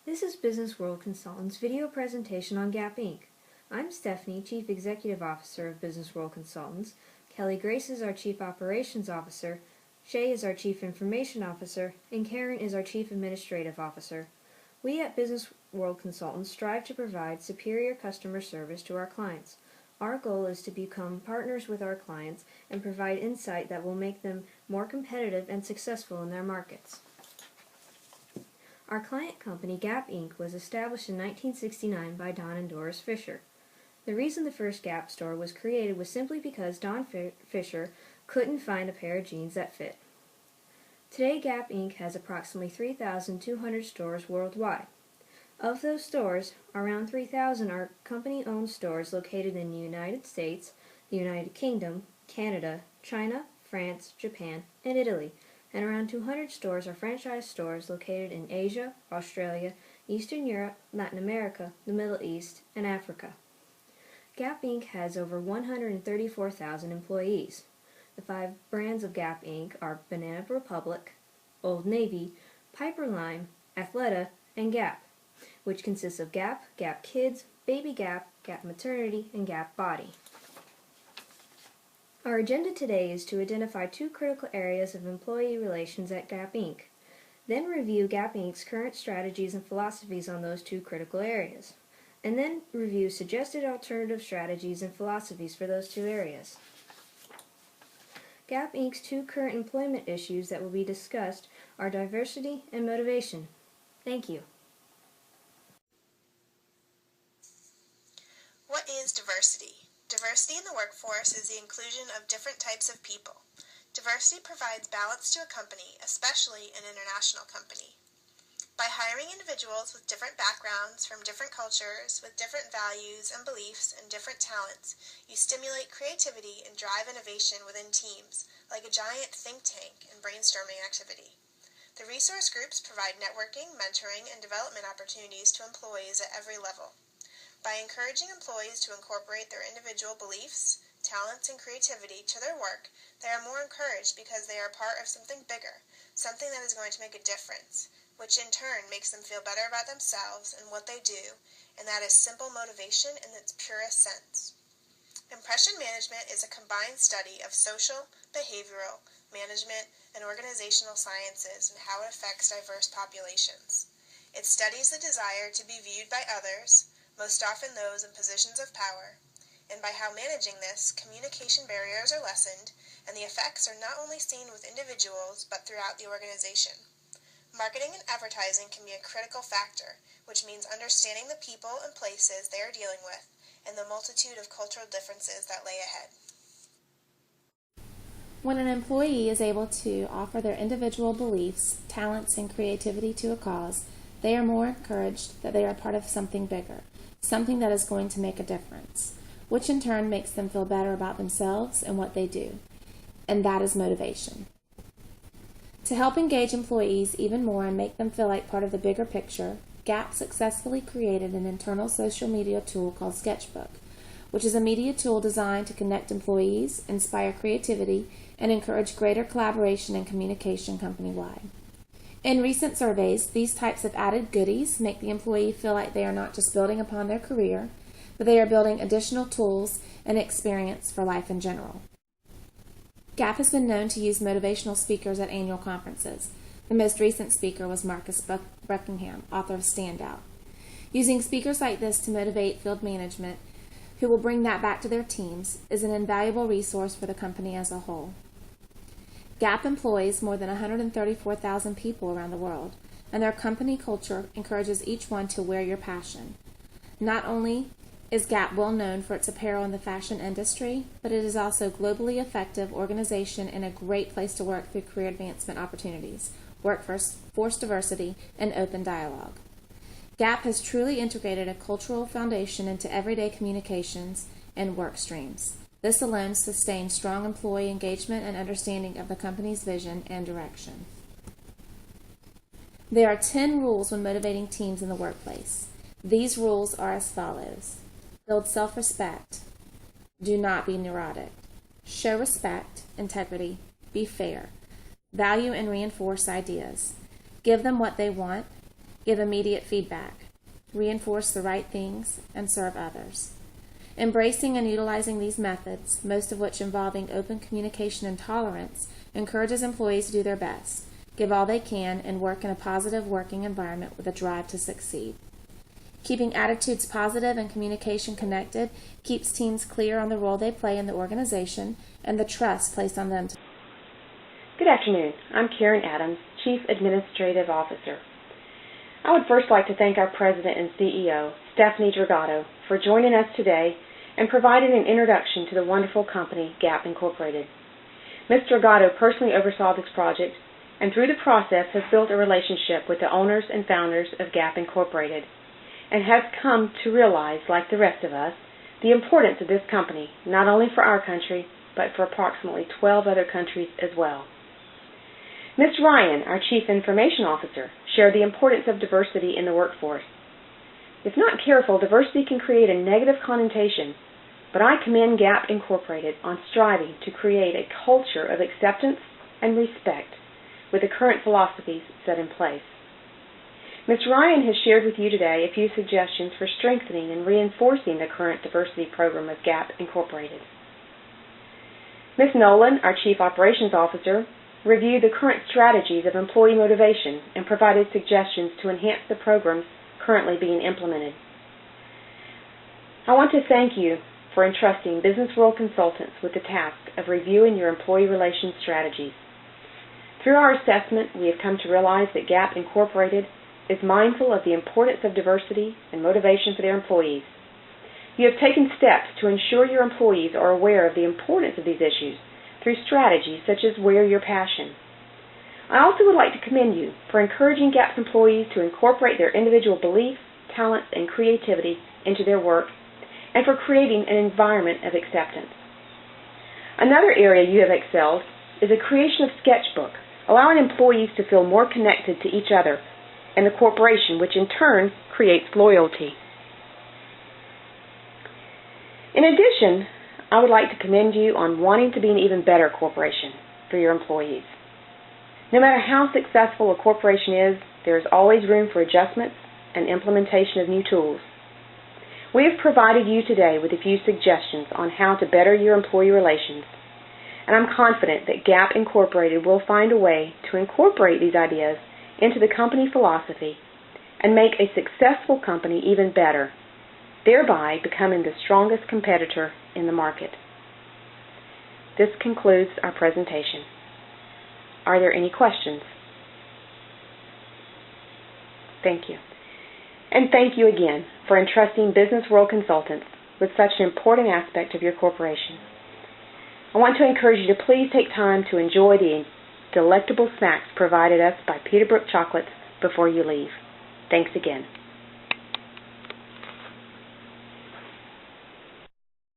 This is Business World Consultants' video presentation on Gap Inc. I'm Stephanie, Chief Executive Officer of Business World Consultants. Kelly Grace is our Chief Operations Officer. Shay is our Chief Information Officer. And Karen is our Chief Administrative Officer. We at Business World Consultants strive to provide superior customer service to our clients. Our goal is to become partners with our clients and provide insight that will make them more competitive and successful in their markets. Our client company, Gap Inc., was established in 1969 by Don and Doris Fisher. The reason the first Gap store was created was simply because Don Fisher couldn't find a pair of jeans that fit. Today, Gap Inc. has approximately 3,200 stores worldwide. Of those stores, around 3,000 are company-owned stores located in the United States, the United Kingdom, Canada, China, France, Japan, and Italy, and around 200 stores are franchise stores located in Asia, Australia, Eastern Europe, Latin America, the Middle East, and Africa. Gap Inc. has over 134,000 employees. The 5 brands of Gap Inc. are Banana Republic, Old Navy, Piper Line, Athleta, and Gap, which consists of Gap, Gap Kids, Baby Gap, Gap Maternity, and Gap Body. Our agenda today is to identify 2 critical areas of employee relations at Gap Inc., then review Gap Inc.'s current strategies and philosophies on those 2 critical areas, and then review suggested alternative strategies and philosophies for those 2 areas. Gap Inc.'s 2 current employment issues that will be discussed are diversity and motivation. Thank you. What is diversity? Diversity in the workforce is the inclusion of different types of people. Diversity provides balance to a company, especially an international company. By hiring individuals with different backgrounds, from different cultures, with different values and beliefs and different talents, you stimulate creativity and drive innovation within teams, like a giant think tank and brainstorming activity. The resource groups provide networking, mentoring, and development opportunities to employees at every level. By encouraging employees to incorporate their individual beliefs, talents, and creativity to their work, they are more encouraged because they are part of something bigger, something that is going to make a difference, which in turn makes them feel better about themselves and what they do, and that is simple motivation in its purest sense. Impression management is a combined study of social, behavioral, management, and organizational sciences and how it affects diverse populations. It studies the desire to be viewed by others, most often those in positions of power, and by how managing this, communication barriers are lessened, and the effects are not only seen with individuals, but throughout the organization. Marketing and advertising can be a critical factor, which means understanding the people and places they are dealing with, and the multitude of cultural differences that lay ahead. When an employee is able to offer their individual beliefs, talents, and creativity to a cause, they are more encouraged that they are part of something bigger, something that is going to make a difference, which in turn makes them feel better about themselves and what they do, and that is motivation. To help engage employees even more and make them feel like part of the bigger picture, Gap successfully created an internal social media tool called Sketchbook, which is a media tool designed to connect employees, inspire creativity, and encourage greater collaboration and communication company-wide. In recent surveys, these types of added goodies make the employee feel like they are not just building upon their career, but they are building additional tools and experience for life in general. Gap has been known to use motivational speakers at annual conferences. The most recent speaker was Marcus Buckingham, author of Stand Out. Using speakers like this to motivate field management, who will bring that back to their teams, is an invaluable resource for the company as a whole. Gap employs more than 134,000 people around the world, and their company culture encourages each one to wear your passion. Not only is Gap well known for its apparel in the fashion industry, but it is also a globally effective organization and a great place to work through career advancement opportunities, workforce diversity, and open dialogue. Gap has truly integrated a cultural foundation into everyday communications and work streams. This alone sustains strong employee engagement and understanding of the company's vision and direction. There are 10 rules when motivating teams in the workplace. These rules are as follows. Build self-respect. Do not be neurotic. Show respect, integrity, be fair. Value and reinforce ideas. Give them what they want. give immediate feedback, reinforce the right things, and serve others. Embracing and utilizing these methods, most of which involving open communication and tolerance, encourages employees to do their best, give all they can, and work in a positive working environment with a drive to succeed. Keeping attitudes positive and communication connected keeps teams clear on the role they play in the organization and the trust placed on them. Good afternoon. I'm Karen Adams, Chief Administrative Officer. I would first like to thank our President and CEO, Stephanie Dragato, for joining us today and providing an introduction to the wonderful company, Gap Incorporated. Ms. Dragato personally oversaw this project and through the process has built a relationship with the owners and founders of Gap Incorporated and has come to realize, like the rest of us, the importance of this company, not only for our country, but for approximately 12 other countries as well. Ms. Ryan, our Chief Information Officer, shared the importance of diversity in the workforce. If not careful, diversity can create a negative connotation, but I commend Gap Incorporated on striving to create a culture of acceptance and respect with the current philosophies set in place. Ms. Ryan has shared with you today a few suggestions for strengthening and reinforcing the current diversity program of Gap Incorporated. Ms. Nolan, our Chief Operations Officer, reviewed the current strategies of employee motivation and provided suggestions to enhance the programs currently being implemented. I want to thank you for entrusting Business World Consultants with the task of reviewing your employee relations strategies. Through our assessment, we have come to realize that Gap Incorporated is mindful of the importance of diversity and motivation for their employees. You have taken steps to ensure your employees are aware of the importance of these issues through strategies such as Wear Your Passion. I also would like to commend you for encouraging Gap's employees to incorporate their individual beliefs, talents, and creativity into their work, and for creating an environment of acceptance. Another area you have excelled is the creation of Sketchbook, allowing employees to feel more connected to each other and the corporation, which in turn creates loyalty. In addition, I would like to commend you on wanting to be an even better corporation for your employees. No matter how successful a corporation is, there is always room for adjustments and implementation of new tools. We have provided you today with a few suggestions on how to better your employee relations, and I'm confident that Gap Incorporated will find a way to incorporate these ideas into the company philosophy and make a successful company even better, thereby becoming the strongest competitor in the market. This concludes our presentation. Are there any questions? Thank you. And thank you again for entrusting Business World Consultants with such an important aspect of your corporation. I want to encourage you to please take time to enjoy the delectable snacks provided us by Peterbrook Chocolates before you leave. Thanks again.